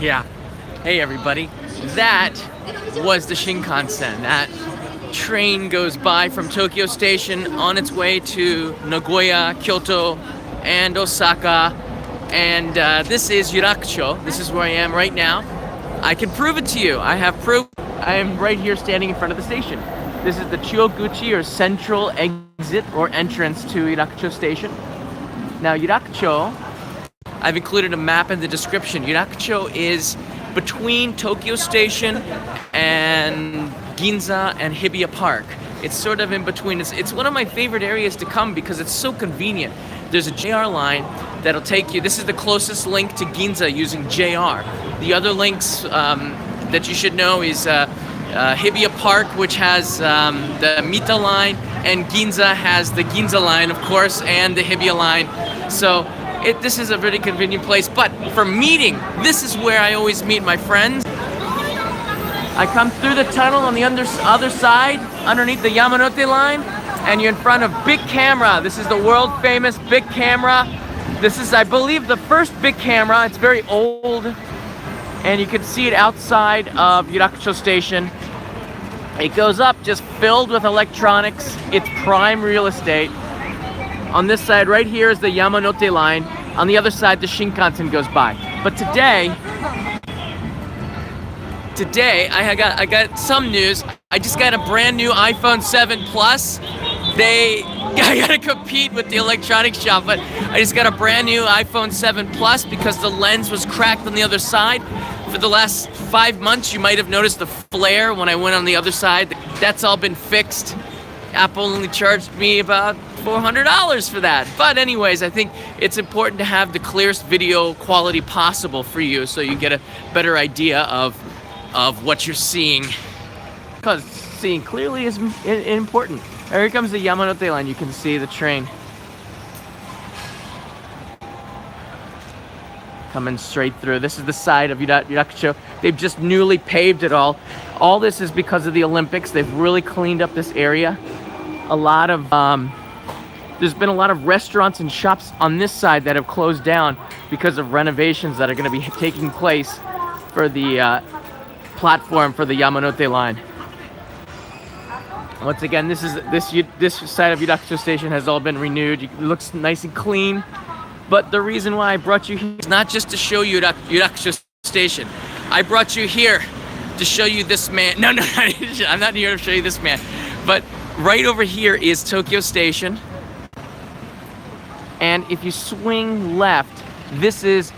Yeah. Hey everybody. That was the Shinkansen. That train goes by from Tokyo Station on its way to Nagoya, Kyoto, and Osaka. And this is Yurakucho. This is where I am right now. I can prove it to you. I have proof. I am right here standing in front of the station. This is the Chuoguchi, or central exit or entrance to Yurakucho Station. Now Yurakucho, I've included a map in the description. Yurakucho is between Tokyo Station and Ginza and Hibiya Park. It's sort of in between. It's one of my favorite areas to come because it's so convenient. There's a JR line that'll take you. This is the closest link to Ginza using JR. The other links that you should know is Hibiya Park, which has the Mita line, and Ginza has the Ginza line, of course, and the Hibiya line. So this is a very convenient place. But for meeting, this is where I always meet my friends. I come through the tunnel on the other side, underneath the Yamanote line, and you're in front of Big Camera. This is the world famous Big Camera. This is, I believe, the first Big Camera. It's very old, and you can see it outside of Yurakucho Station. It goes up just filled with electronics. It's prime real estate. On this side right here is the Yamanote line. On the other side, the Shinkansen goes by. But today I got some news. I just got a brand new iPhone 7 Plus. I gotta compete with the electronics shop, but I just got a brand new iPhone 7 Plus because the lens was cracked on the other side. For the last 5 months, you might have noticed the flare when I went on the other side. That's all been fixed. Apple only charged me about $400 for that. But anyways, I think it's important to have the clearest video quality possible for you so you get a better idea of what you're seeing. Because seeing clearly is important. Here comes the Yamanote line. You can see the train coming straight through. This is the side of Yurakucho. They've just newly paved it all. All this is because of the Olympics. They've really cleaned up this area. There's been a lot of restaurants and shops on this side that have closed down because of renovations that are going to be taking place for the platform for the Yamanote line. Once again, this side of Yurakucho Station has all been renewed. It looks nice and clean. But the reason why I brought you here is not just to show you Yurakucho Station. I brought you here to show you this man. No, I'm not here to show you this man. But right over here is Tokyo Station. And if you swing left, this is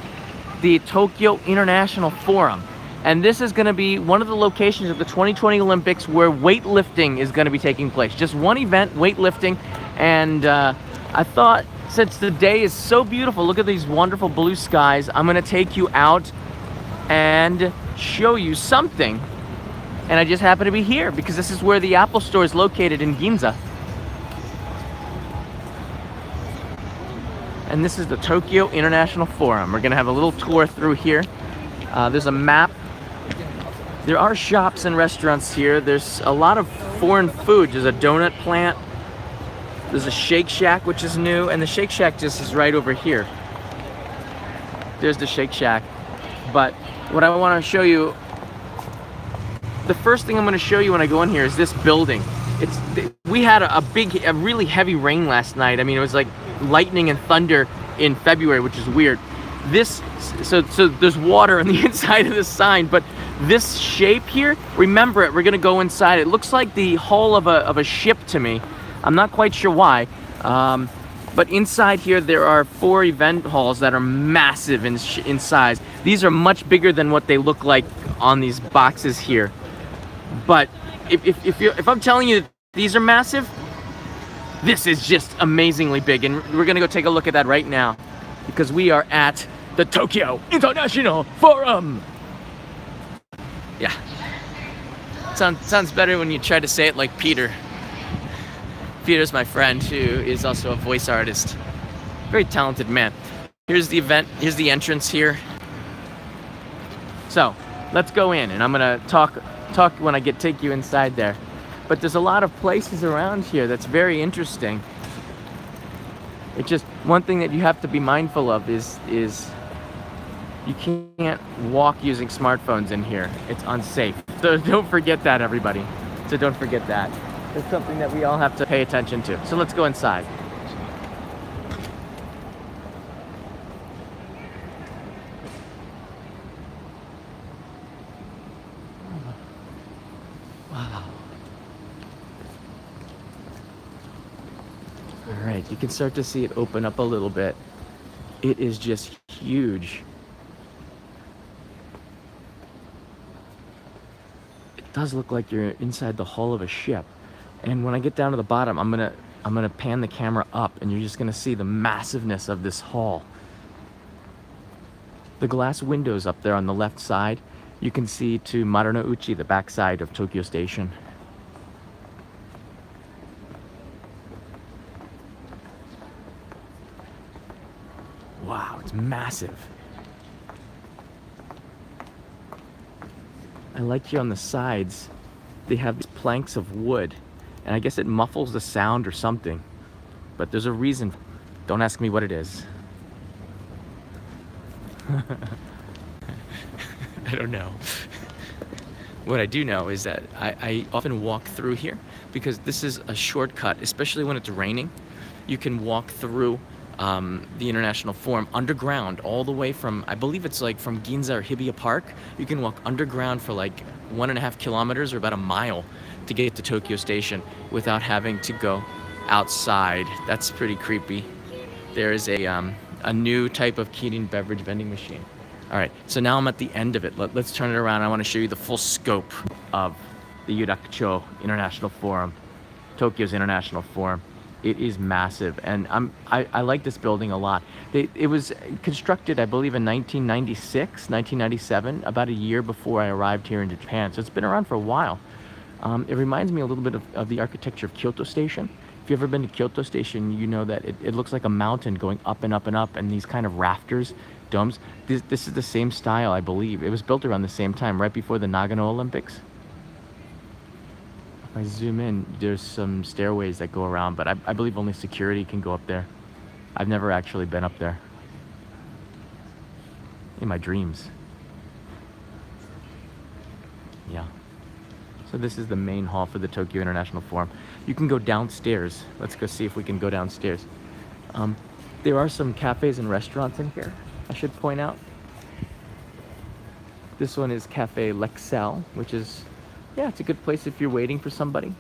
the Tokyo International Forum. And this is going to be one of the locations of the 2020 Olympics where weightlifting is going to be taking place. Just one event, weightlifting. And I thought, since the day is so beautiful, look at these wonderful blue skies, I'm going to take you out and show you something. And I just happen to be here because this is where the Apple Store is located in Ginza. And this is the Tokyo International Forum. We're gonna have a little tour through here. There's a map. There are shops and restaurants here. There's a lot of foreign food. There's a donut plant. There's a Shake Shack, which is new. And the Shake Shack just is right over here. There's the Shake Shack. But what I wanna show you, the first thing I'm gonna show you when I go in here is this building. We had a really heavy rain last night. I mean, it was like lightning and thunder in February, which is weird. So there's water on the inside of this sign, but this shape here, remember it, we're gonna go inside. It looks like the hull of a ship to me. I'm not quite sure why. But inside here, there are 4 event halls that are massive in size. These are much bigger than what they look like on these boxes here. But if I'm telling you that these are massive, this is just amazingly big, and we're gonna go take a look at that right now because we are at the Tokyo International Forum. Yeah, sounds better when you try to say it like Peter. Peter's my friend who is also a voice artist. Very talented man. Here's the event. Here's the entrance here. So let's go in, and I'm gonna talk when I take you inside there. But there's a lot of places around here that's very interesting. It's just one thing that you have to be mindful of is You can't walk using smartphones in here. It's unsafe. So don't forget that, everybody. So don't forget that. It's something that we all have to pay attention to. So let's go inside. Wow. All right, you can start to see it open up a little bit. It is just huge. It does look like you're inside the hull of a ship. And when I get down to the bottom, I'm gonna pan the camera up, and you're just gonna see the massiveness of this hull. The glass windows up there on the left side, you can see to Marunouchi, the backside of Tokyo Station. Wow, it's massive. I like here on the sides, they have these planks of wood, and I guess it muffles the sound or something, but there's a reason. Don't ask me what it is. I don't know. What I do know is that I often walk through here because this is a shortcut, especially when it's raining. You can walk through the International Forum underground all the way from, I believe it's like from Ginza or Hibiya Park. You can walk underground for like 1.5 kilometers or about a mile to get to Tokyo Station without having to go outside. That's pretty creepy. There is a new type of Kirin beverage vending machine. All right, so now I'm at the end of it. Let's turn it around. I want to show you the full scope of the Yurakucho International Forum, Tokyo's International Forum. It is massive, and I like this building a lot. It was constructed, I believe, in 1996, 1997, about a year before I arrived here in Japan. So it's been around for a while. It reminds me a little bit of the architecture of Kyoto Station. If you've ever been to Kyoto Station, you know that it looks like a mountain going up and up and up, and these kind of rafters, domes. This is the same style, I believe. It was built around the same time, right before the Nagano Olympics. If I zoom in, there's some stairways that go around, but I believe only security can go up there. I've never actually been up there. In my dreams. Yeah. So this is the main hall for the Tokyo International Forum. You can go downstairs. Let's go see if we can go downstairs. There are some cafes and restaurants in here, I should point out. This one is Cafe Lexel, which is, yeah, it's a good place if you're waiting for somebody.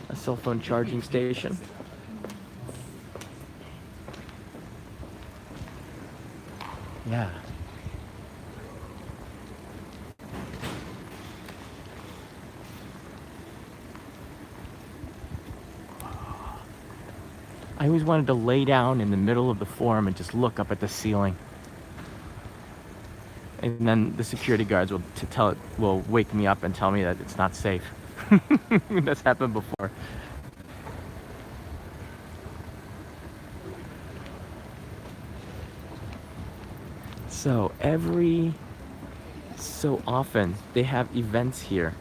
A cell phone charging station. Yeah. I always wanted to lay down in the middle of the forum and just look up at the ceiling. And then the security guards will wake me up and tell me that it's not safe. That's happened before. So every so often they have events here.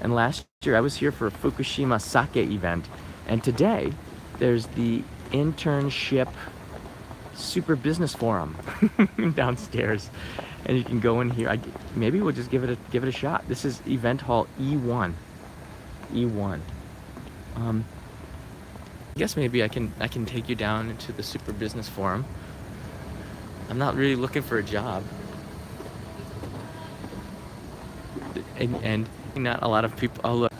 And last year I was here for a Fukushima sake event. And today there's the internship super business forum downstairs. And you can go in here. Maybe we'll just give it a shot. This is event hall E1. E1. I guess maybe I can take you down into the super business forum. I'm not really looking for a job, and not a lot of people. Oh look,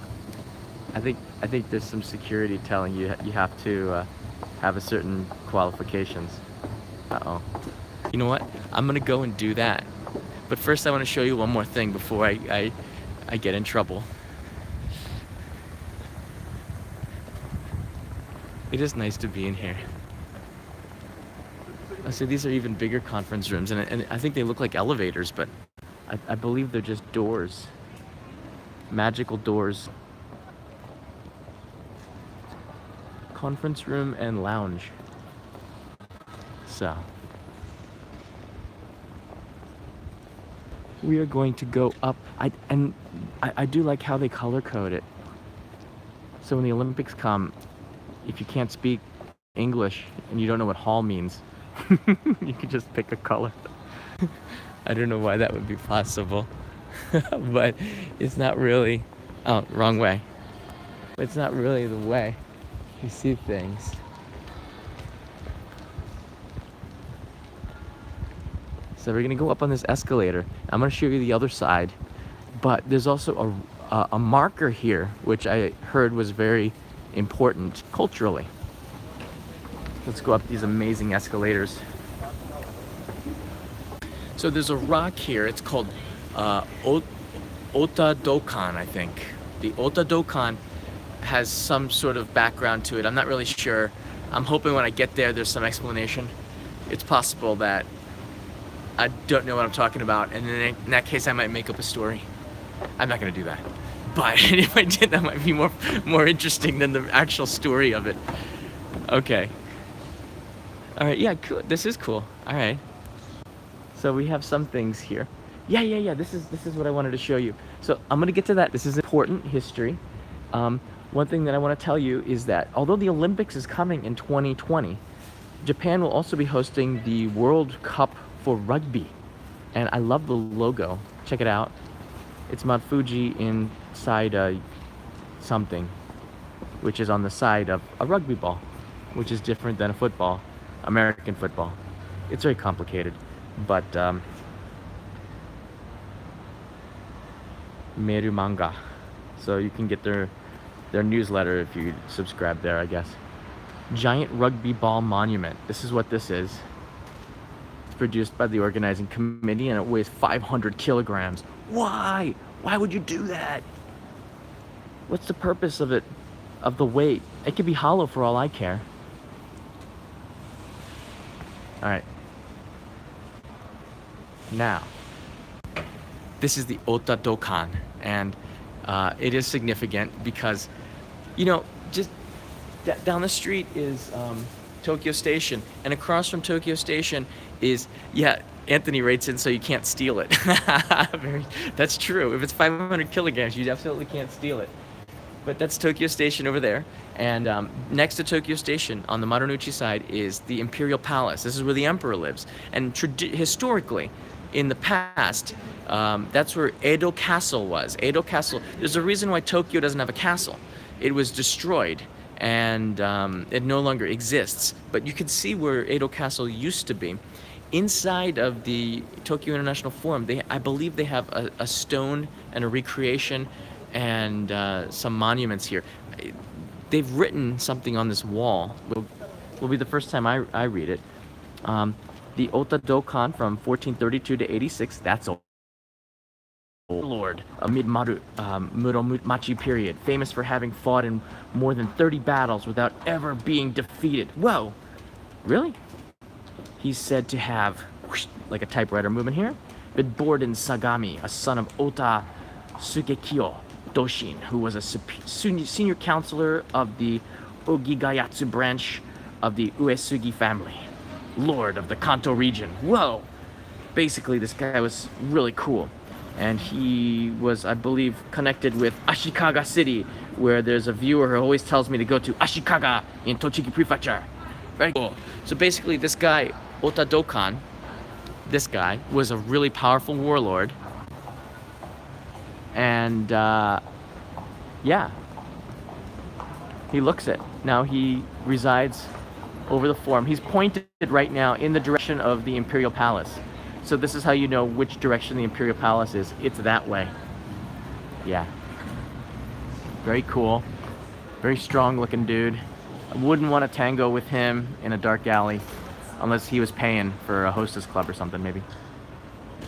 I think there's some security telling you you have to have a certain qualifications. Uh-oh. You know what? I'm gonna go and do that. But first I want to show you one more thing before I get in trouble. It is nice to be in here. So these are even bigger conference rooms, and I think they look like elevators, but I believe they're just doors. Magical doors. Conference room and lounge. So we are going to go up. I do like how they color code it. So when the Olympics come, if you can't speak English and you don't know what hall means, you can just pick a color. I don't know why that would be possible, but it's not really, oh, wrong way. It's not really the way you see things. So we're gonna go up on this escalator. I'm gonna show you the other side, but there's also a marker here, which I heard was very important culturally. Let's go up these amazing escalators. So there's a rock here. It's called Ota Dokan, I think. The Ota Dokan has some sort of background to it. I'm not really sure. I'm hoping when I get there, there's some explanation. It's possible that I don't know what I'm talking about, and in that case, I might make up a story. I'm not gonna do that. But if I did, that might be more interesting than the actual story of it. Okay. All right, yeah, cool. This is cool. All right. So we have some things here. Yeah. This is what I wanted to show you. So I'm gonna get to that. This is important history. One thing that I want to tell you is that although the Olympics is coming in 2020, Japan will also be hosting the World Cup for rugby. And I love the logo. Check it out. It's Mount Fuji inside something, which is on the side of a rugby ball, which is different than a football, American football. It's very complicated, but Meru Manga. So you can get their newsletter if you subscribe there, I guess. Giant rugby ball monument. This is what this is. It's produced by the organizing committee and it weighs 500 kilograms. Why? Why would you do that? What's the purpose of it, of the weight? It could be hollow for all I care. All right. Now, this is the Ota Dokan, and it is significant because, you know, just down the street is Tokyo Station, and across from Tokyo Station is, yeah, Anthony writes in, so you can't steal it. That's true. If it's 500 kilograms, you absolutely can't steal it. But that's Tokyo Station over there. And next to Tokyo Station, on the Marunouchi side, is the Imperial Palace. This is where the emperor lives. And historically, in the past, that's where Edo Castle was. Edo Castle, there's a reason why Tokyo doesn't have a castle. It was destroyed, and it no longer exists. But you can see where Edo Castle used to be. Inside of the Tokyo International Forum, I believe they have a stone and a recreation and some monuments here. They've written something on this wall. Will be the first time I read it. The Ota Dokan from 1432 to 86, that's a lord, a mid-Maru Muromachi period, famous for having fought in more than 30 battles without ever being defeated. Whoa, really? He's said to have, whoosh, like a typewriter movement here, been born in Sagami, a son of Ota Sugekyo Doshin, who was a senior counselor of the Ogigayatsu branch of the Uesugi family, lord of the Kanto region. Whoa! Basically, this guy was really cool. And he was, I believe, connected with Ashikaga City, where there's a viewer who always tells me to go to Ashikaga in Tochigi Prefecture. Very cool. So basically, this guy, Ota Dokan, this guy was a really powerful warlord. And, yeah, he looks it. Now he resides over the forum. He's pointed right now in the direction of the Imperial Palace. So this is how you know which direction the Imperial Palace is. It's that way. Yeah. Very cool. Very strong looking dude. I wouldn't want to tango with him in a dark alley unless he was paying for a hostess club or something, maybe.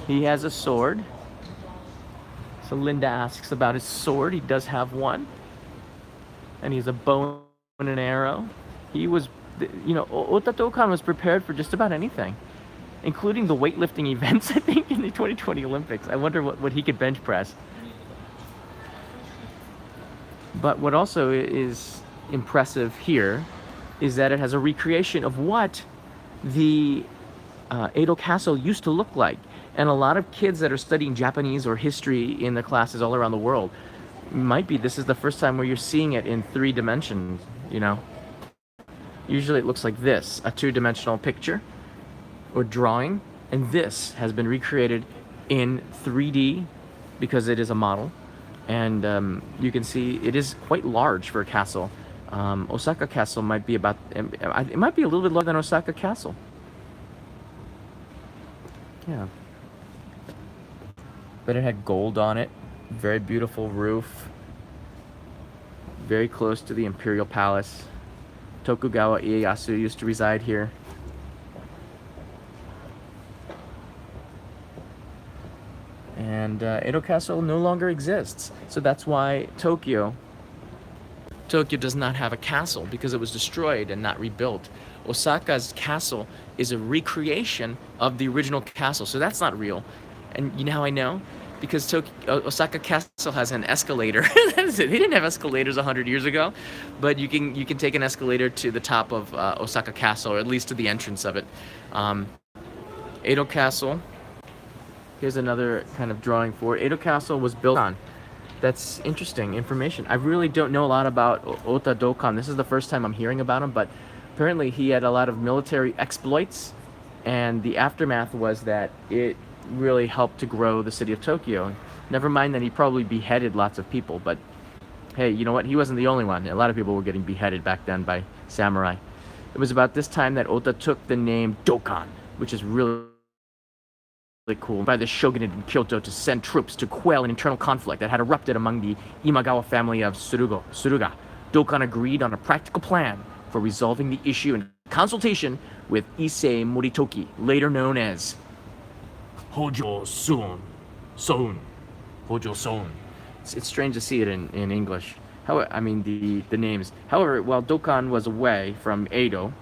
He has a sword. So Linda asks about his sword. He does have one. And he has a bow and an arrow. He was, you know, Ota Dokan was prepared for just about anything, including the weightlifting events, I think, in the 2020 Olympics. I wonder what he could bench press. But what also is impressive here is that it has a recreation of what the Edo Castle used to look like. And a lot of kids that are studying Japanese or history in the classes all around the world, this is the first time where you're seeing it in 3 dimensions, you know. Usually it looks like this, a 2-dimensional picture or drawing, And this has been recreated in 3D because it is a model. And you can see it is quite large for a castle. Osaka Castle might be about, it might be a little bit larger than Osaka Castle. Yeah. But it had gold on it, very beautiful roof, very close to the Imperial Palace. Tokugawa Ieyasu used to reside here. And Edo Castle no longer exists. So that's why Tokyo does not have a castle, because it was destroyed and not rebuilt. Osaka's castle is a recreation of the original castle, so that's not real. And you know how I know? Because Osaka Castle has an escalator. That's it. They didn't have escalators 100 years ago, but you can take an escalator to the top of Osaka Castle, or at least to the entrance of it. Edo Castle. Here's another kind of drawing for it. Edo Castle was built on. That's interesting information. I really don't know a lot about Ota Dokan. This is the first time I'm hearing about him, but apparently he had a lot of military exploits, and the aftermath was that it really helped to grow the city of Tokyo. Never mind that he probably beheaded lots of people, but hey, you know what? He wasn't the only one. A lot of people were getting beheaded back then by samurai. It was about this time that Ota took the name Dokan, which is really cool, by the shogunate in Kyoto to send troops to quell an internal conflict that had erupted among the Imagawa family of Suruga. Dokan agreed on a practical plan for resolving the issue in consultation with Issei Moritoki, later known as Hojo Soun. It's strange to see it in English. I mean the names. However, while Dokan was away from Edo,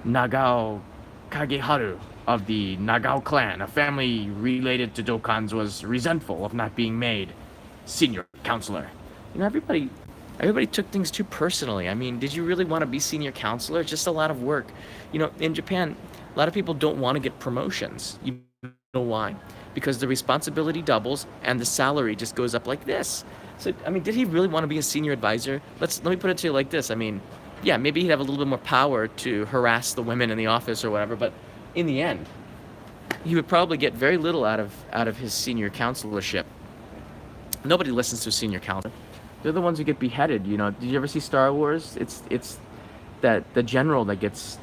Nagao Kageharu of the Nagao clan, a family related to Dokan's, was resentful of not being made senior counselor. You know, everybody took things too personally. I mean, did you really want to be senior counselor? It's just a lot of work. You know, in Japan, a lot of people don't want to get promotions. You know why? Because the responsibility doubles and the salary just goes up like this. So, I mean, did he really want to be a senior advisor? Let me put it to you like this. I mean, yeah, maybe he'd have a little bit more power to harass the women in the office or whatever, but in the end, he would probably get very little out of his senior counselorship. Nobody listens to a senior counselor. They're the ones who get beheaded. You know, did you ever see Star Wars? It's that the general that gets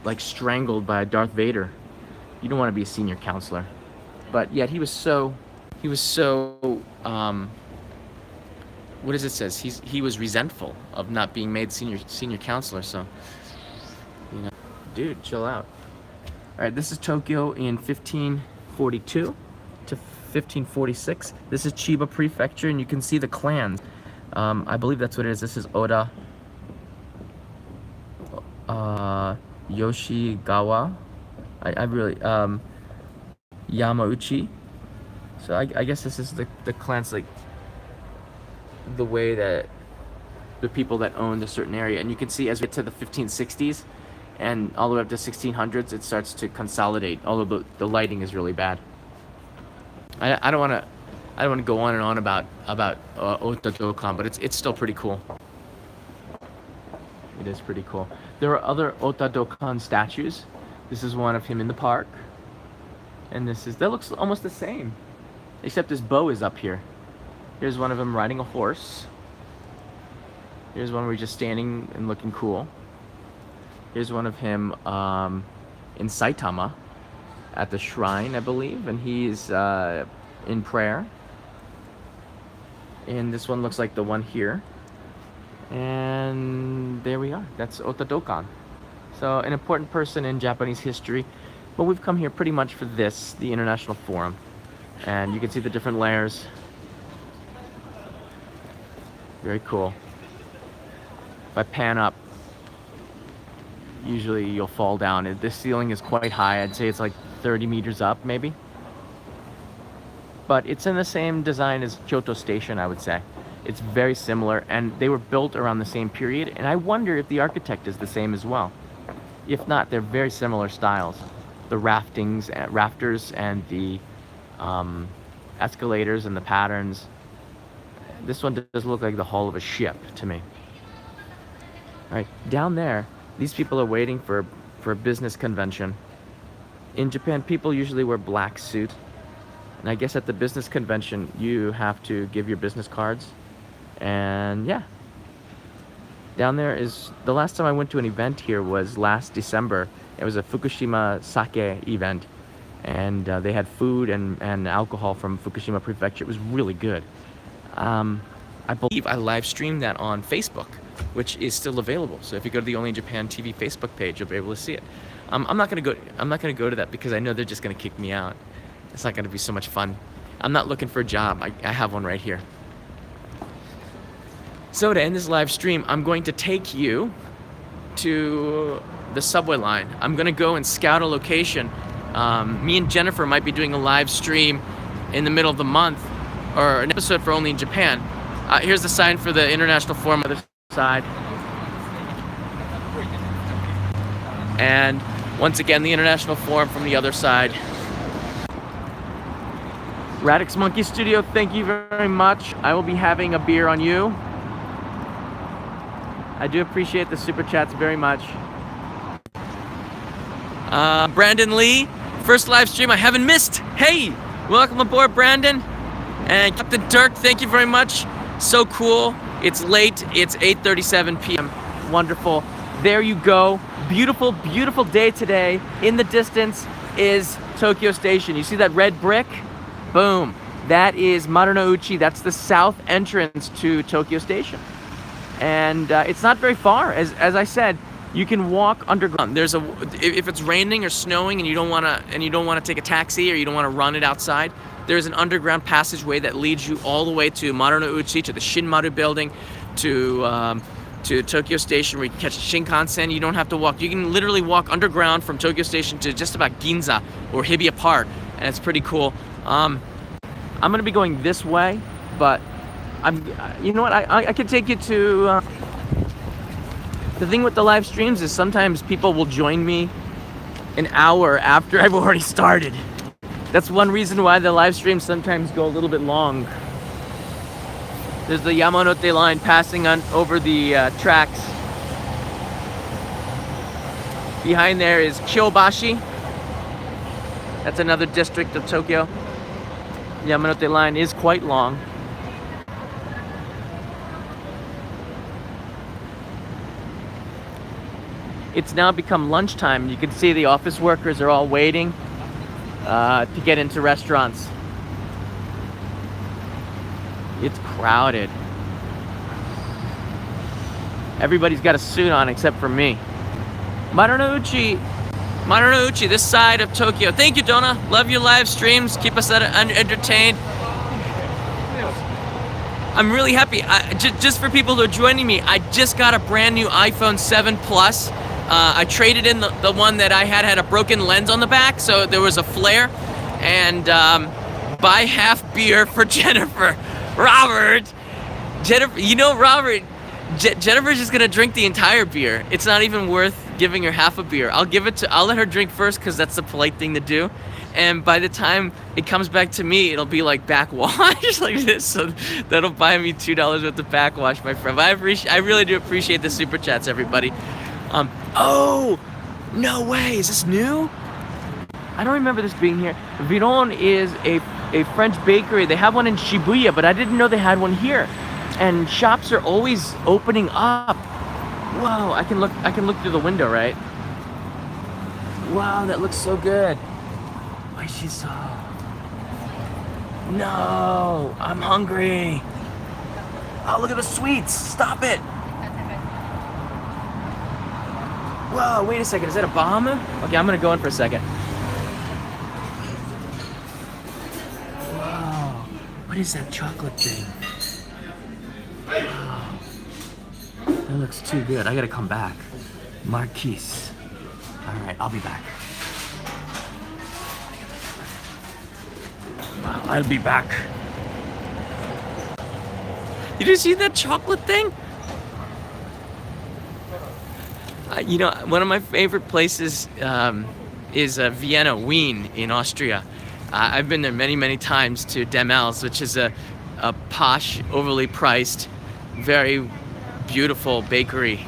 like strangled by Darth Vader. You don't want to be a senior counselor. But yet he was so what does it says? He was resentful of not being made senior counselor. So, you know, dude, chill out. All right, this is Tokyo in 1542 to 1546. This is Chiba Prefecture, and you can see the clans. I believe that's what it is. This is Oda Yoshigawa. I really Yamauchi. So I guess this is the clans, like the way that the people that owned a certain area. And you can see as we get to the 1560s and all the way up to 1600s, it starts to consolidate. Although the lighting is really bad. I don't want to go on and on about Ota Dokan, but it's still pretty cool. It is pretty cool. There are other Ota Dokan statues. This is one of him in the park, and that looks almost the same, except his bow is up here. Here's one of him riding a horse. Here's one where he's just standing and looking cool. Here's one of him in Saitama at the shrine, I believe, and he's in prayer. And this one looks like the one here. And there we are. That's Ota Dokan. So an important person in Japanese history. But we've come here pretty much for this, the International Forum. And you can see the different layers. Very cool. If I pan up, usually you'll fall down. This ceiling is quite high. I'd say it's like 30 meters up, maybe. But it's in the same design as Kyoto Station, I would say. It's very similar, and they were built around the same period, and I wonder if the architect is the same as well. If not, they're very similar styles. The rafters and the escalators and the patterns. This one does look like the hull of a ship to me. All right, down there, these people are waiting for a business convention. In Japan, people usually wear black suits. And I guess at the business convention, you have to give your business cards. And yeah. Down there is, the last time I went to an event here was last December. It was a Fukushima sake event. And they had food and alcohol from Fukushima Prefecture. It was really good. I believe I live streamed that on Facebook, which is still available. So if you go to the Only in Japan TV Facebook page, you'll be able to see it. I'm not gonna go to that because I know they're just gonna kick me out. It's not gonna be so much fun. I'm not looking for a job. I have one right here. So to end this live stream, I'm going to take you to the subway line. I'm gonna go and scout a location. Me and Jennifer might be doing a live stream in the middle of the month, or an episode for Only in Japan. Here's the sign for the International Forum on the other side. And once again, the International Forum from the other side. Radix Monkey Studio, thank you very much. I will be having a beer on you. I do appreciate the super chats very much. Brandon Lee, first live stream I haven't missed. Hey, welcome aboard, Brandon. And Captain Dirk, thank you very much. So cool. It's late. It's 8:37 p.m. Wonderful. There you go. Beautiful, beautiful day today. In the distance is Tokyo Station. You see that red brick? Boom. That is Marunouchi. That's the south entrance to Tokyo Station. And it's not very far. As I said, you can walk underground. There's if it's raining or snowing and you don't want to take a taxi or you don't want to run it outside, there's an underground passageway that leads you all the way to Marunouchi, to the Shinmaru building, to Tokyo Station, where you can catch the Shinkansen. You don't have to walk. You can literally walk underground from Tokyo Station to just about Ginza or Hibiya Park, and it's pretty cool. I'm gonna be going this way, but you know what? I could take you to. The thing with the live streams is sometimes people will join me an hour after I've already started. That's one reason why the live streams sometimes go a little bit long. There's the Yamanote line passing over the tracks. Behind there is Kyobashi. That's another district of Tokyo. Yamanote line is quite long. It's now become lunchtime. You can see the office workers are all waiting to get into restaurants. It's crowded. Everybody's got a suit on except for me. Marunouchi, this side of Tokyo. Thank you, Donna. Love your live streams. Keep us entertained. I'm really happy. Just for people who are joining me, I just got a brand new iPhone 7 Plus. I traded in the one that I had a broken lens on the back, so there was a flare. And buy half beer for Jennifer. Robert! Jennifer, you know, Robert, Jennifer's just gonna drink the entire beer. It's not even worth giving her half a beer. I'll let her drink first because that's the polite thing to do. And by the time it comes back to me, it'll be like backwash like this. So that'll buy me $2 worth of backwash, my friend. But I really do appreciate the super chats, everybody. Oh, no way, is this new? I don't remember this being here. Viron is a French bakery. They have one in Shibuya, but I didn't know they had one here. And shops are always opening up. Whoa, I can look through the window, right? Wow, that looks so good. Oishiso. No, I'm hungry. Oh, look at the sweets. Stop it. Whoa, wait a second. Is that a bomb? Okay, I'm gonna go in for a second. Whoa, what is that chocolate thing? Wow. That looks too good. I gotta come back. Marquise. All right, I'll be back. Wow, I'll be back. Did you see that chocolate thing? You know, one of my favorite places is Vienna, Wien in Austria. I've been there many, many times to Demels, which is a posh, overly priced, very beautiful bakery.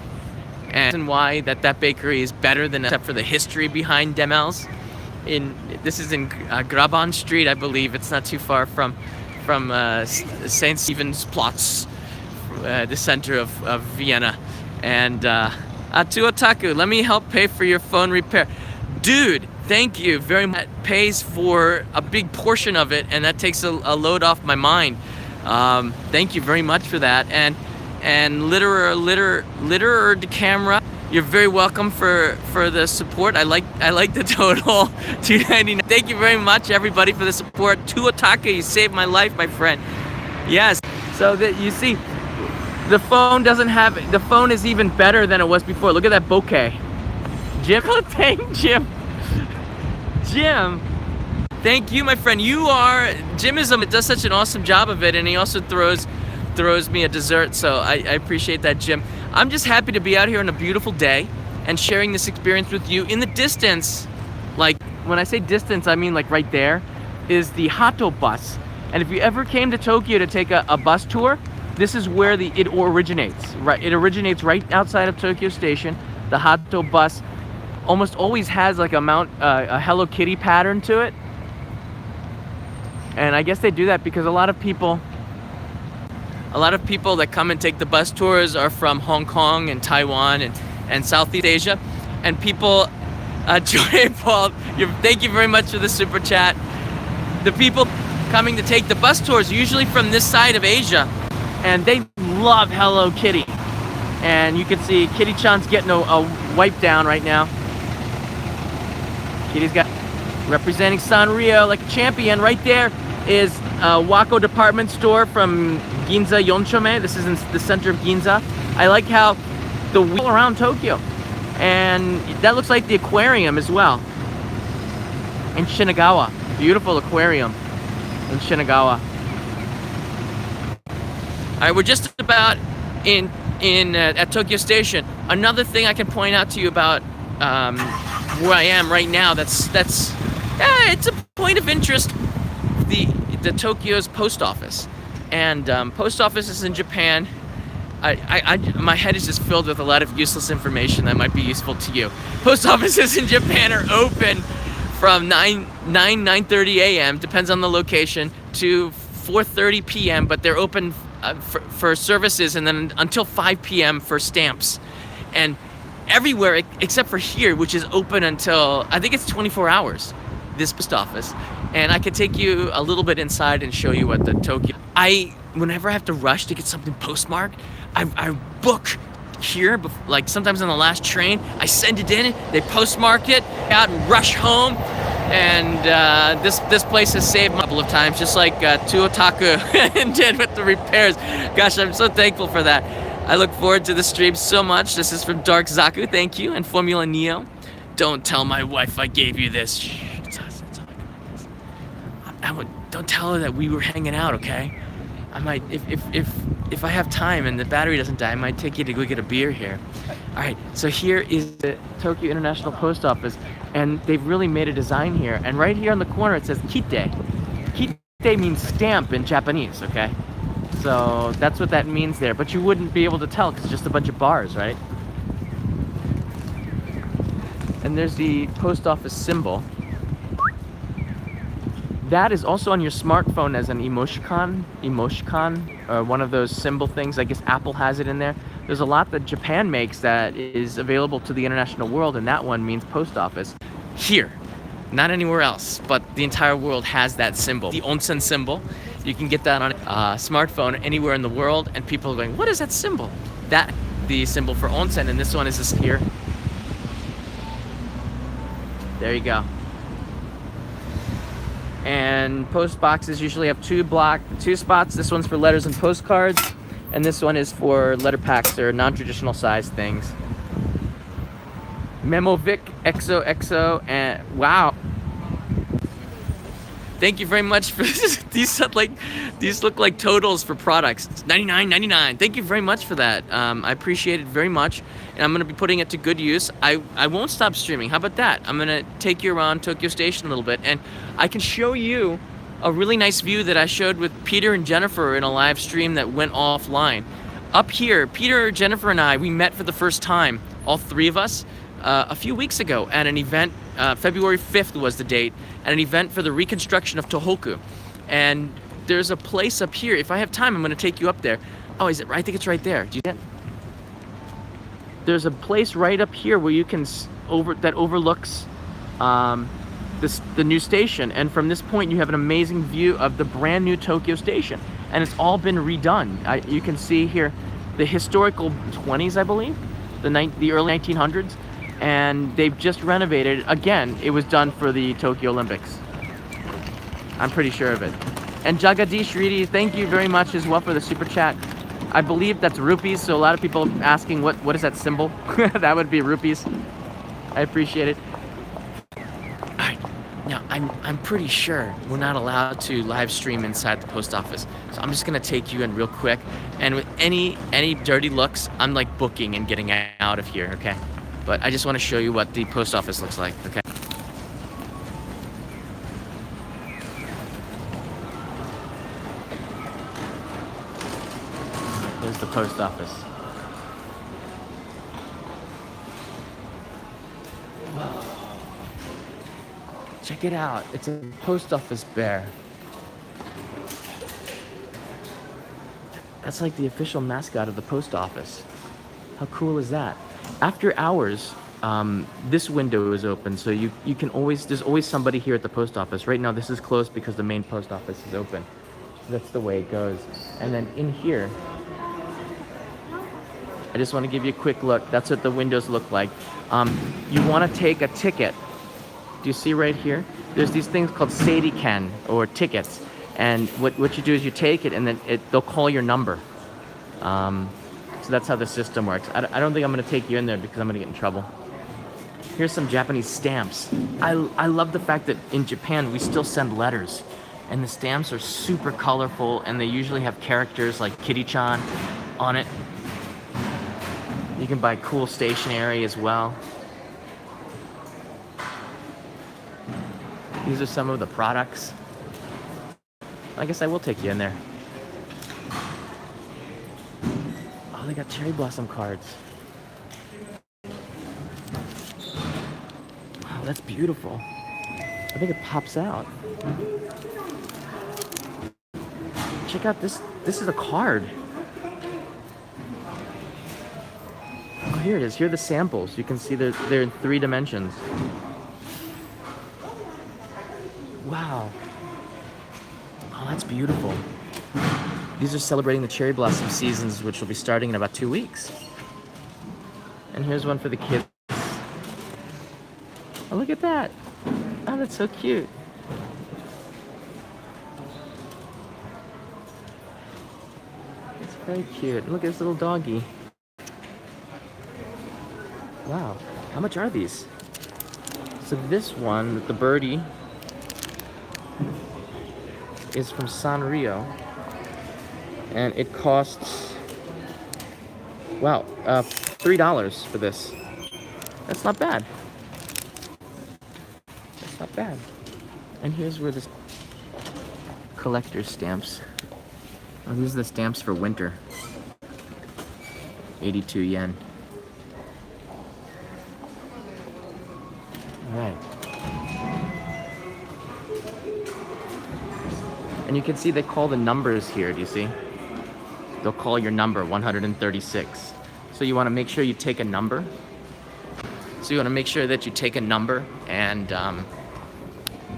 And why that bakery is better than, except for the history behind Demels. this is in Graban Street, I believe. It's not too far from St. Stephen's Platz, the center of Vienna. And to Otaku, let me help pay for your phone repair. Dude, thank you very much. That pays for a big portion of it, and that takes a load off my mind. Thank you very much for that. And Litterer the camera, you're very welcome for the support. I like the total $2.99. Thank you very much, everybody, for the support. To Otaku, you saved my life, my friend. Yes. So that you see, the phone is even better than it was before. Look at that bokeh. Jim, thank Jim. Jim, thank you, my friend. Jim does such an awesome job of it, and he also throws me a dessert, so I appreciate that, Jim. I'm just happy to be out here on a beautiful day and sharing this experience with you. In the distance, like when I say distance, I mean like right there, is the Hato bus. And if you ever came to Tokyo to take a bus tour, this is where it originates. Right, it originates right outside of Tokyo Station. The Hato bus almost always has like a Hello Kitty pattern to it. And I guess they do that because a lot of people that come and take the bus tours are from Hong Kong and Taiwan and Southeast Asia. And people, Joy Paul, thank you very much for the super chat. The people coming to take the bus tours are usually from this side of Asia, and they love Hello Kitty. And you can see Kitty-chan's getting a wipe down right now. Kitty's got representing Sanrio like a champion. Right there is a Wako department store from Ginza Yonchome. This is in the center of Ginza. I like how the wheel around Tokyo, and that looks like the aquarium as well in Shinagawa. Beautiful aquarium in Shinagawa. All right, we're just about at Tokyo Station. Another thing I can point out to you about where I am right now, it's a point of interest. The Tokyo's post office, and post offices in Japan, my head is just filled with a lot of useless information that might be useful to you. Post offices in Japan are open from 9:30 a.m. depends on the location to 4:30 p.m. but they're open for services, and then until 5 p.m. for stamps. And everywhere except for here, which is open until, I think it's 24 hours, this post office. And I could take you a little bit inside and show you what the Tokyo... Whenever I have to rush to get something postmarked, I book here, like sometimes on the last train, I send it in, they postmark it, out and rush home. And this place has saved me a couple of times, just like to Otaku did with the repairs. Gosh, I'm so thankful for that. I look forward to the stream so much. This is from Dark Zaku, thank you, and Formula Neo. Don't tell my wife I gave you this. Shh, it's us. Don't tell her that we were hanging out, okay? I might, if I have time and the battery doesn't die, I might take you to go get a beer here. All right, so here is the Tokyo International Post Office, and they've really made a design here. And right here on the corner it says Kite. Kite means stamp in Japanese, okay? So that's what that means there, but you wouldn't be able to tell because it's just a bunch of bars, right? And there's the post office symbol. That is also on your smartphone as an emoticon, or one of those symbol things. I guess Apple has it in there. There's a lot that Japan makes that is available to the international world, and that one means post office. Here, not anywhere else, but the entire world has that symbol. The onsen symbol, you can get that on a smartphone anywhere in the world, and people are going, what is that symbol? That, the symbol for onsen, and this one is this here. There you go. And post boxes usually have two spots. This one's for letters and postcards, and this one is for letter packs or non-traditional size things. Memovic, XOXO, and wow. Thank you very much for this. These look like totals for products. It's $99.99. Thank you very much for that. I appreciate it very much, and I'm gonna be putting it to good use. I won't stop streaming. How about that? I'm gonna take you around Tokyo Station a little bit, and I can show you a really nice view that I showed with Peter and Jennifer in a live stream that went offline. Up here, Peter, Jennifer, and I, we met for the first time, all three of us, a few weeks ago at an event February 5th was the date, at an event for the reconstruction of Tohoku. And there's a place up here. If I have time, I'm going to take you up there. Oh, is it? I think it's right there. Do you see it? There's a place right up here where you can that overlooks the new station, and from this point you have an amazing view of the brand new Tokyo station, and it's all been redone. You can see here the historical 20s, I believe, the early 1900s, and they've just renovated it. Again, it was done for the Tokyo Olympics. I'm pretty sure of it. And Jagadish Reedy, thank you very much as well for the super chat. I believe that's rupees, so a lot of people asking what is that symbol? That would be rupees. I appreciate it. All right, now I'm pretty sure we're not allowed to live stream inside the post office, so I'm just gonna take you in real quick. And with any dirty looks, I'm like booking and getting out of here, okay? But I just want to show you what the post office looks like, okay? Here's the post office. Check it out. It's a post office bear. That's like the official mascot of the post office. How cool is that? After hours, this window is open, so you can always, there's always somebody here at the post office. Right now this is closed because the main post office is open. That's the way it goes. And then in here, I just want to give you a quick look. That's what the windows look like. You want to take a ticket. Do you see right here? There's these things called seiriken, or tickets. And what you do is you take it, and then they'll call your number. So that's how the system works. I don't think I'm going to take you in there because I'm going to get in trouble. Here's some Japanese stamps. I love the fact that in Japan we still send letters. And the stamps are super colorful, and they usually have characters like Kitty-chan on it. You can buy cool stationery as well. These are some of the products. I guess I will take you in there. Oh, they got cherry blossom cards. Wow, that's beautiful. I think it pops out. Check out this. This is a card. Oh, here it is. Here are the samples. You can see they're in 3 dimensions. Wow. Oh, that's beautiful. These are celebrating the cherry blossom seasons, which will be starting in about 2 weeks. And here's one for the kids. Oh, look at that. Oh, that's so cute. It's very cute. Look at this little doggy. Wow. How much are these? So this one with the birdie is from Sanrio, and it costs, wow, $3 for this. That's not bad. That's not bad. And here's where this collector's stamps. Oh, these are the stamps for winter. 82 yen. All right. And you can see they call the numbers here, do you see? They'll call your number, 136. So you want to make sure you take a number. So you want to make sure that you take a number and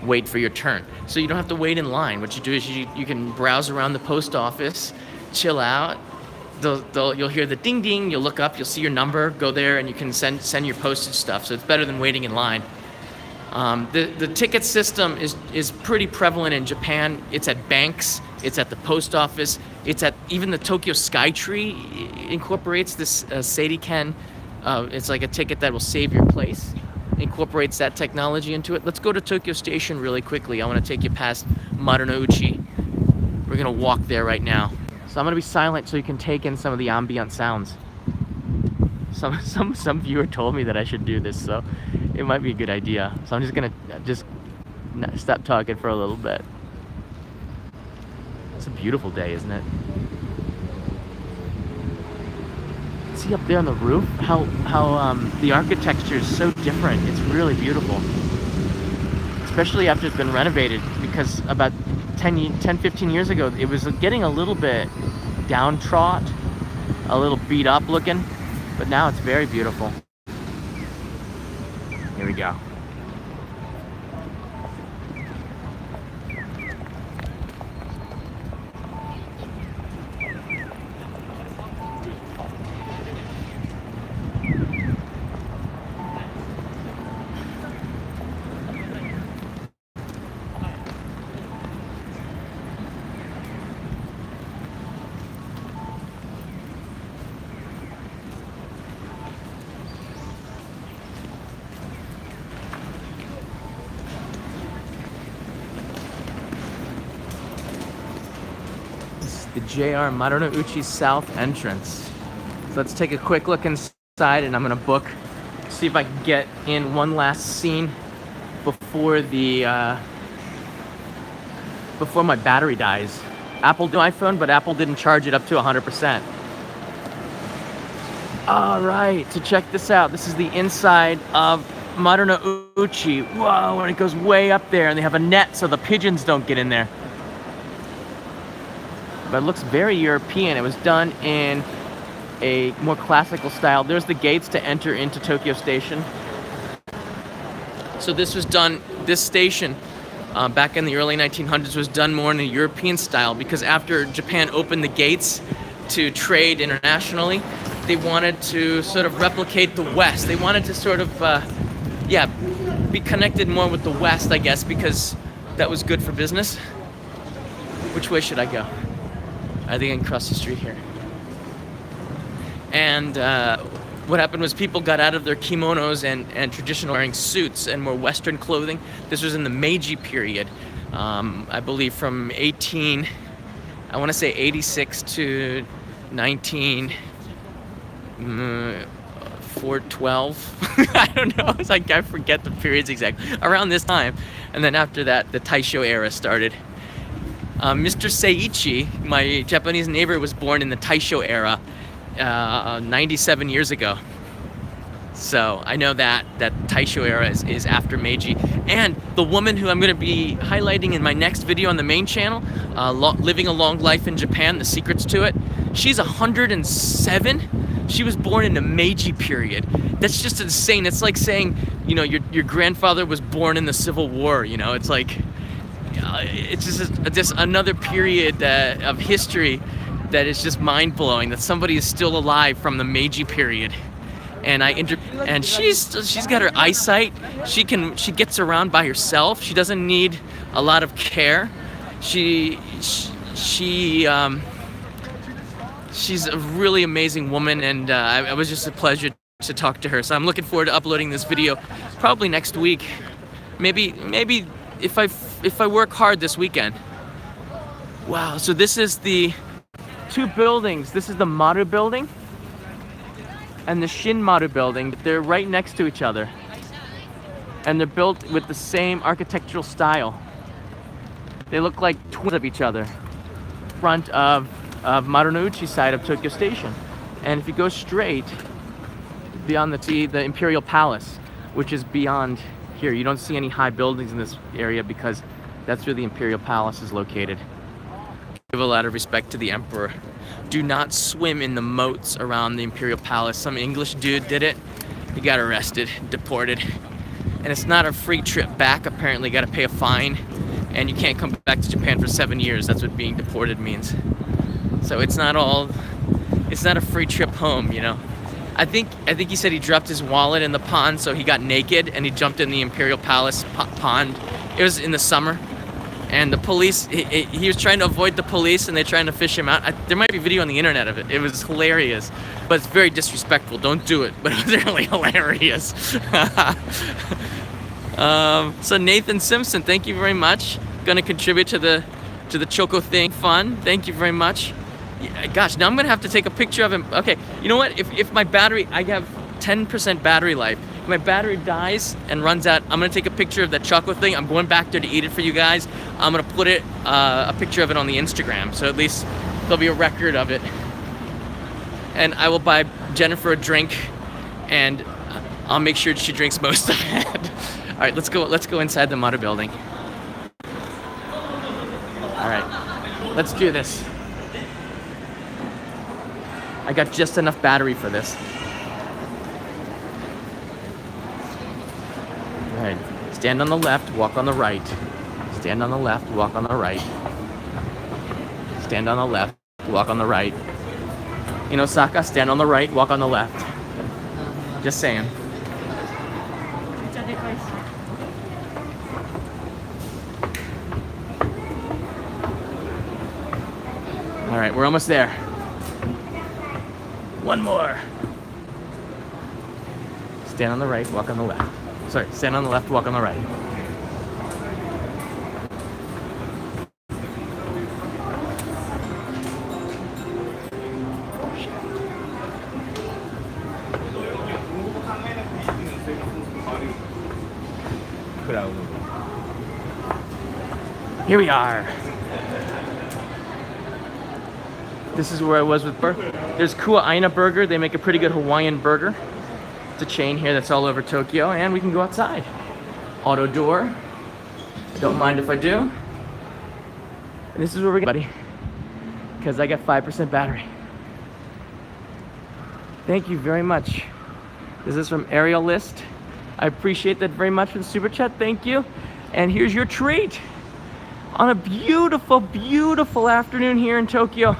wait for your turn. So you don't have to wait in line. What you do is you can browse around the post office, chill out. You'll hear the ding ding, you'll look up, you'll see your number, go there, and you can send your postage stuff. So it's better than waiting in line. The ticket system is pretty prevalent in Japan. It's at banks, it's at the post office, it's at even the Tokyo Skytree incorporates this seiriken. It's like a ticket that will save your place. Incorporates that technology into it. Let's go to Tokyo Station really quickly. I want to take you past Marunouchi. We're gonna walk there right now. So I'm gonna be silent so you can take in some of the ambient sounds. Some viewer told me that I should do this, so it might be a good idea. So I'm just gonna stop talking for a little bit. It's a beautiful day, isn't it? See up there on the roof how the architecture is so different. It's really beautiful. especially after it's been renovated, because about 10-15 years ago it was getting a little bit downtrodden, a little beat up looking, but now it's very beautiful. Here we go. The JR Marunouchi South entrance. So let's take a quick look inside, and I'm gonna book, see if I can get in one last scene before the before my battery dies. Apple do iPhone, but Apple didn't charge it up to 100%. All right, so check this out. This is the inside of Marunouchi. Whoa, and it goes way up there, and they have a net so the pigeons don't get in there. But it looks very European. It was done in a more classical style. There's the gates to enter into Tokyo Station. So this was done, this station back in the early 1900s was done more in a European style, because after Japan opened the gates to trade internationally, they wanted to sort of replicate the West. They wanted to sort of, be connected more with the West, I guess, because that was good for business. Which way should I go? I think I can cross the street here. And what happened was people got out of their kimonos and traditional wearing suits and more Western clothing. This was in the Meiji period, I believe from 86 to 412. I don't know. It's like I forget the periods exactly. Around this time, and then after that, the Taisho era started. Mr. Seiichi, my Japanese neighbor, was born in the Taisho era 97 years ago. So I know that Taisho era is after Meiji. And the woman who I'm going to be highlighting in my next video on the main channel, Living a Long Life in Japan, The Secrets to It, she's 107. She was born in the Meiji period. That's just insane. It's like saying, you know, your grandfather was born in the Civil War, you know. It's like... it's just another period of history that is just mind-blowing, that somebody is still alive from the Meiji period. And she's got her eyesight. She gets around by herself. She doesn't need a lot of care. She's a really amazing woman, and it was just a pleasure to talk to her. So I'm looking forward to uploading this video probably next week. Maybe if I work hard this weekend. Wow, so this is the two buildings. This is the Maru building and the Shin Maru building. They're right next to each other, and they're built with the same architectural style. They look like twins of each other. Front of Marunouchi side of Tokyo Station. And if you go straight beyond the Imperial Palace, which is beyond here, you don't see any high buildings in this area because that's where the Imperial Palace is located. Give a lot of respect to the Emperor. Do not swim in the moats around the Imperial Palace. Some English dude did it. He got arrested, deported. And it's not a free trip back. Apparently, you got to pay a fine. And you can't come back to Japan for 7 years. That's what being deported means. So it's not a free trip home, you know. I think he said he dropped his wallet in the pond, so he got naked and he jumped in the Imperial Palace pond. It was in the summer, and the police, he was trying to avoid the police, and they're trying to fish him out. There might be video on the internet of it. It was hilarious, but it's very disrespectful. Don't do it, but it was really hilarious. So Nathan Simpson, thank you very much. Gonna contribute to the Choco thing fun. Thank you very much. Gosh, now I'm gonna have to take a picture of him. Okay, you know what? If my battery, I have 10% battery life. If my battery dies and runs out, I'm gonna take a picture of that chocolate thing. I'm going back there to eat it for you guys. I'm gonna put it, a picture of it on the Instagram, so at least there'll be a record of it. And I will buy Jennifer a drink, and I'll make sure she drinks most of it. All right, let's go inside the Mata building. All right, let's do this. I got just enough battery for this. All right, stand on the left, walk on the right. Stand on the left, walk on the right. Stand on the left, walk on the right. In Osaka, stand on the right, walk on the left. Just saying. All right, we're almost there. One more. Stand on the right, walk on the left. Sorry, stand on the left, walk on the right. Here we are. This is where I was with burger. There's Kua Aina Burger. They make a pretty good Hawaiian burger. It's a chain here that's all over Tokyo, and we can go outside. Auto door. Don't mind if I do. And this is where we're going, buddy, because I got 5% battery. Thank you very much. This is from Ariel List. I appreciate that very much for the super chat. Thank you. And here's your treat on a beautiful, beautiful afternoon here in Tokyo.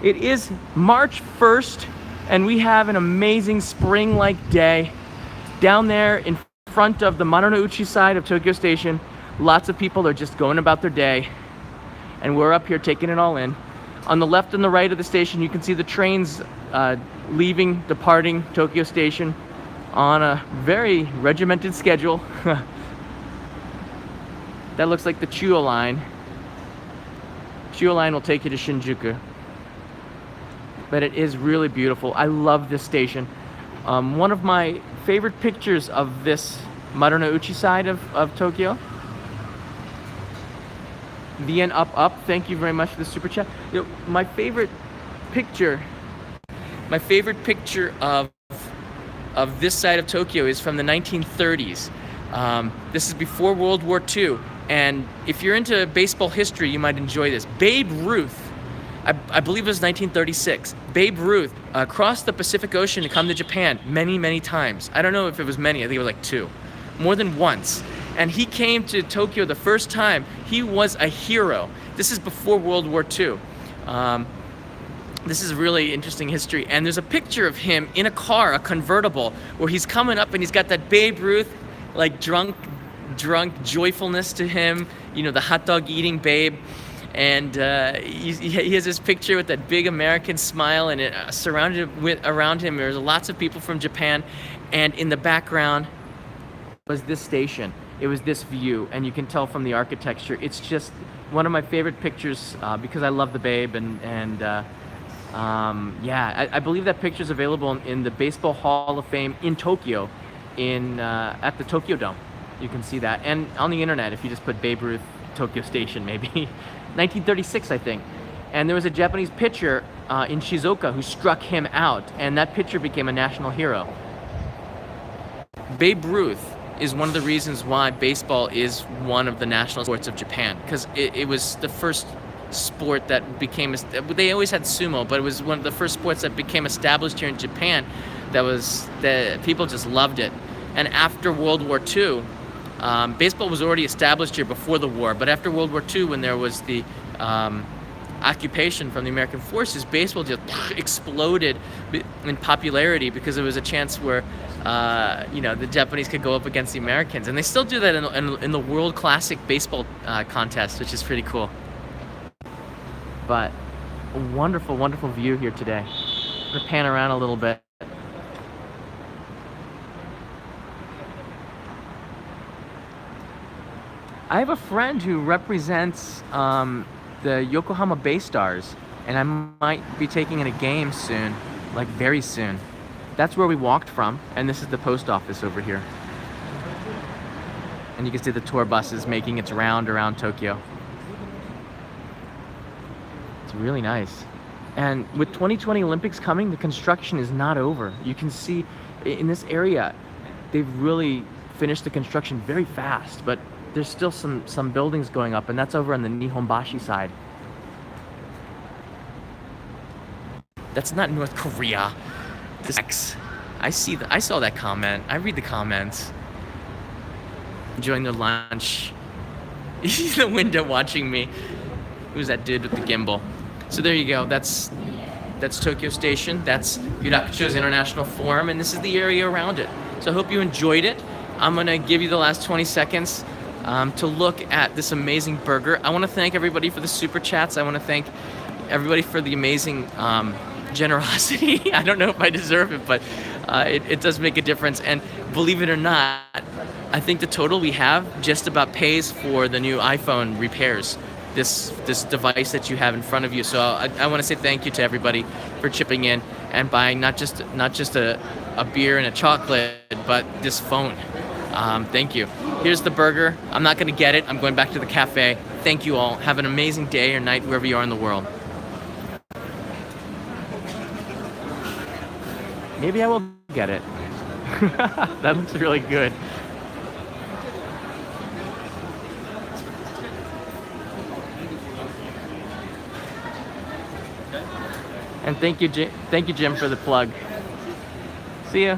It is March 1st, and we have an amazing spring-like day down there in front of the Marunouchi side of Tokyo Station. Lots of people are just going about their day, and we're up here taking it all in. On the left and the right of the station, you can see the trains leaving, departing Tokyo Station on a very regimented schedule. That looks like the Chuo line. Chuo line will take you to Shinjuku. But it is really beautiful. I love this station. One of my favorite pictures of this Marunouchi side of Tokyo. VN up. Thank you very much for the super chat. You know, my favorite picture of this side of Tokyo is from the 1930s. This is before World War II. And if you're into baseball history, you might enjoy this. Babe Ruth, I believe it was 1936. Babe Ruth crossed the Pacific Ocean to come to Japan many, many times. I don't know if it was many. I think it was like 2. More than once. And he came to Tokyo the first time. He was a hero. This is before World War II. This is really interesting history. And there's a picture of him in a car, a convertible, where he's coming up and he's got that Babe Ruth, like drunk joyfulness to him. You know, the hot dog eating Babe. And he has this picture with that big American smile, and around him there's lots of people from Japan. And in the background was this station. It was this view, and you can tell from the architecture. It's just one of my favorite pictures because I love the Babe, I believe that picture is available in the Baseball Hall of Fame in Tokyo, at the Tokyo Dome. You can see that, and on the internet if you just put Babe Ruth Tokyo Station, maybe 1936, I think. And there was a Japanese pitcher in Shizuoka who struck him out, and that pitcher became a national hero. Babe Ruth is one of the reasons why baseball is one of the national sports of Japan, because it was the first sport that became, they always had sumo, but it was one of the first sports that became established here in Japan that people just loved it. And after World War II, baseball was already established here before the war, but after World War II, when there was the occupation from the American forces, baseball just exploded in popularity because it was a chance where the Japanese could go up against the Americans, and they still do that in the World Classic Baseball contest, which is pretty cool. But a wonderful, wonderful view here today. I'm gonna pan around a little bit. I have a friend who represents the Yokohama Bay Stars, and I might be taking in a game soon, like very soon. That's where we walked from, and this is the post office over here. And you can see the tour buses making its round around Tokyo. It's really nice. And with 2020 Olympics coming, the construction is not over. You can see in this area, they've really finished the construction very fast, but there's still some buildings going up, and that's over on the Nihonbashi side. That's not North Korea. This I saw that comment. I read the comments. Enjoying their lunch. He's in the window watching me. Who's that dude with the gimbal? So there you go. That's Tokyo Station. That's Yurakucho's International Forum, and this is the area around it. So I hope you enjoyed it. I'm gonna give you the last 20 seconds to look at this amazing burger. I want to thank everybody for the super chats. I want to thank everybody for the amazing generosity. I don't know if I deserve it, but it does make a difference. And believe it or not, I think the total we have just about pays for the new iPhone repairs. This device that you have in front of you. So I want to say thank you to everybody for chipping in and buying not just a beer and a chocolate, but this phone. Thank you. Here's the burger. I'm not going to get it. I'm going back to the cafe. Thank you all. Have an amazing day or night wherever you are in the world. Maybe I will get it. That looks really good. And thank you, Jim, for the plug. See ya.